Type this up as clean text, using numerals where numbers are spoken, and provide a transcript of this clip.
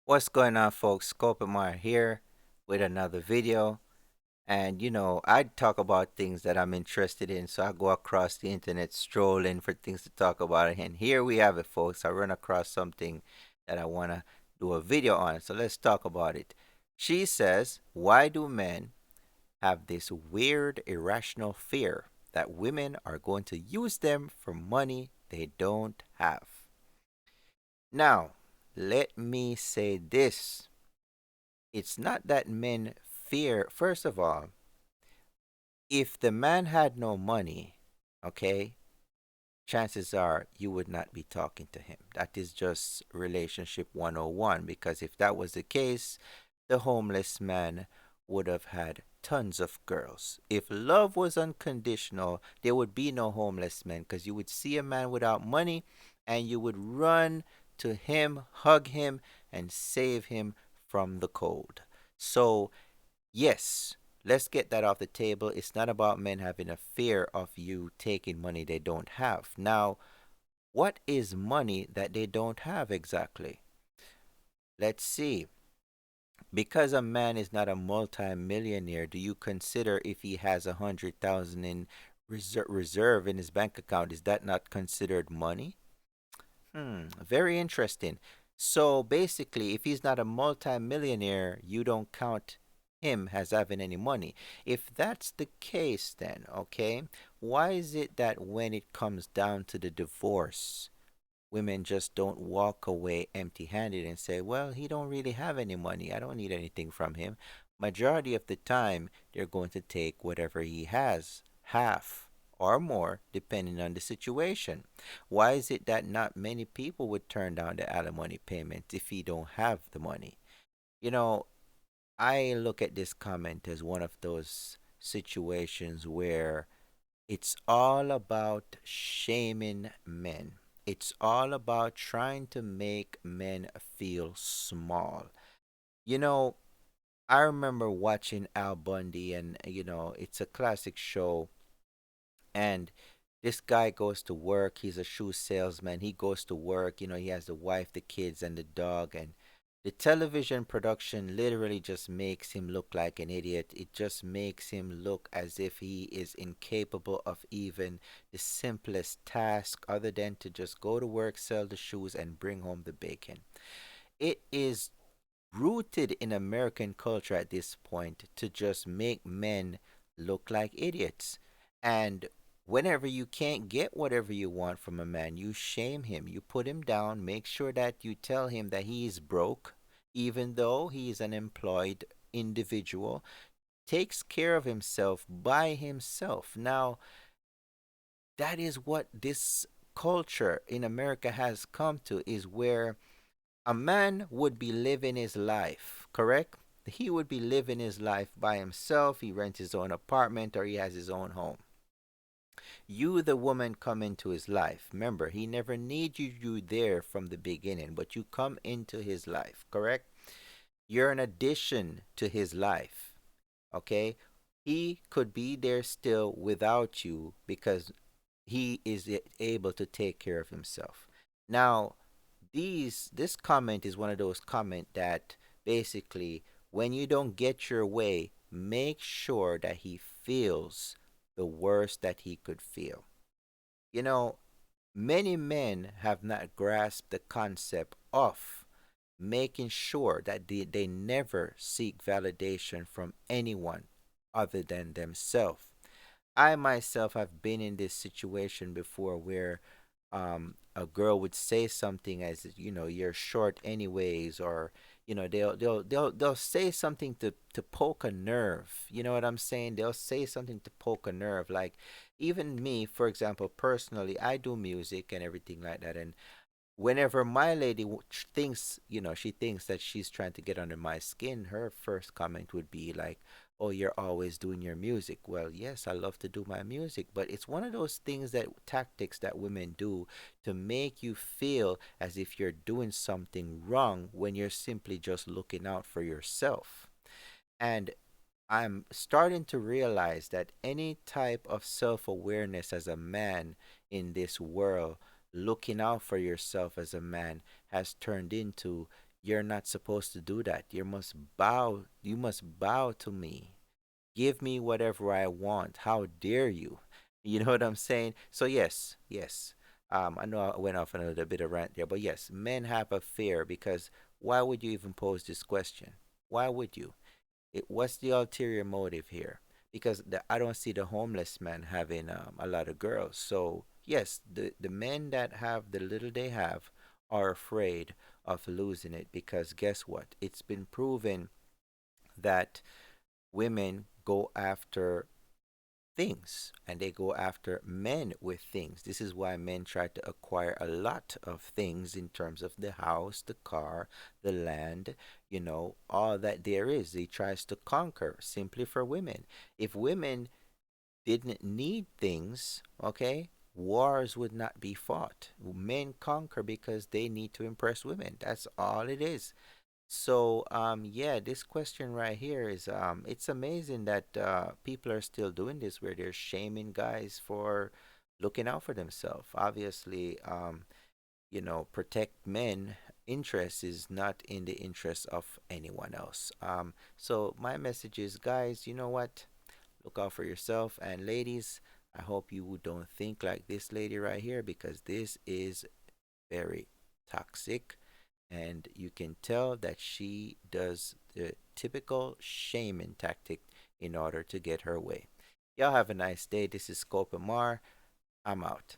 What's going on, folks? Scopamar here with another video. And I talk about things that I'm interested in, so I go across the internet strolling for things to talk about. And here we have it, folks. I run across something that I want to do a video on. So let's talk about it. She says, why do men have this weird, irrational fear that women are going to use them for money they don't have? Now, let me say this. It's not that men fear, first of all, if the man had no money, okay, chances are you would not be talking to him. That is just relationship 101, because if that was the case, the homeless man would have had tons of girls. If love was unconditional, there would be no homeless men, because you would see a man without money and you would run to him, hug him, and save him from the cold. So, yes, let's get that off the table. It's not about men having a fear of you taking money they don't have. Now, what is money that they don't have exactly? Let's see. Because a man is not a multi-millionaire, do you consider if he has 100,000 in reserve in his bank account, is that not considered money? Very interesting. So basically, if he's not a multi-millionaire, you don't count him as having any money. If that's the case, then, okay, why is it that when it comes down to the divorce, women just don't walk away empty-handed and say, well, he don't really have any money. I don't need anything from him. Majority of the time, they're going to take whatever he has, half or more, depending on the situation. Why is it that not many people would turn down the alimony payment if he don't have the money? You know, I look at this comment as one of those situations where it's all about shaming men. It's all about trying to make men feel small. You know, I remember watching Al Bundy, and it's a classic show. And this guy goes to work. He's a shoe salesman. He goes to work. He has the wife, the kids, and the dog. And the television production literally just makes him look like an idiot. It just makes him look as if he is incapable of even the simplest task other than to just go to work, sell the shoes, and bring home the bacon. It is rooted in American culture at this point to just make men look like idiots. And whenever you can't get whatever you want from a man, you shame him. You put him down, make sure that you tell him that he is broke, even though he is an employed individual, takes care of himself by himself. Now, that is what this culture in America has come to, is where a man would be living his life, correct? He would be living his life by himself. He rents his own apartment or he has his own home. You, the woman, come into his life. Remember, he never needed you there from the beginning, but you come into his life, correct? You're an addition to his life, okay? He could be there still without you because he is able to take care of himself. Now, this comment is one of those comment that basically, when you don't get your way, make sure that he feels the worst that he could feel. You know, many men have not grasped the concept of making sure that they never seek validation from anyone other than themselves. I myself have been in this situation before where a girl would say something as, you're short anyways, or they'll say something to poke a nerve. You know what I'm saying? They'll say something to poke a nerve. Like, even me, for example, personally, I do music and everything like that, and whenever my lady thinks, she thinks that she's trying to get under my skin, her first comment would be like, oh, you're always doing your music. Well, yes, I love to do my music, but it's one of those things, that tactics that women do to make you feel as if you're doing something wrong when you're simply just looking out for yourself. And I'm starting to realize that any type of self awareness as a man in this world, looking out for yourself as a man, has turned into You're not supposed to do that. You must bow to me. Give me whatever I want. How dare you? You know what I'm saying? So yes, yes. I know I went off on a little bit of rant there, but yes, men have a fear because why would you even pose this question? Why would you? What's the ulterior motive here? Because I don't see the homeless man having a lot of girls. So yes, the men that have the little they have are afraid of losing it because guess what? It's been proven that women go after things and they go after men with things. This is why men try to acquire a lot of things in terms of the house, the car, the land, all that there is. He tries to conquer simply for women. If women didn't need things, okay, wars would not be fought. Men conquer because they need to impress women. That's all it is. So, yeah, this question right here is, it's amazing that people are still doing this where they're shaming guys for looking out for themselves. Obviously, protect men interest is not in the interest of anyone else. So my message is, guys, you know what? Look out for yourself. And ladies, I hope you don't think like this lady right here because this is very toxic and you can tell that she does the typical shaming tactic in order to get her way. Y'all have a nice day. This is Scope Mar. I'm out.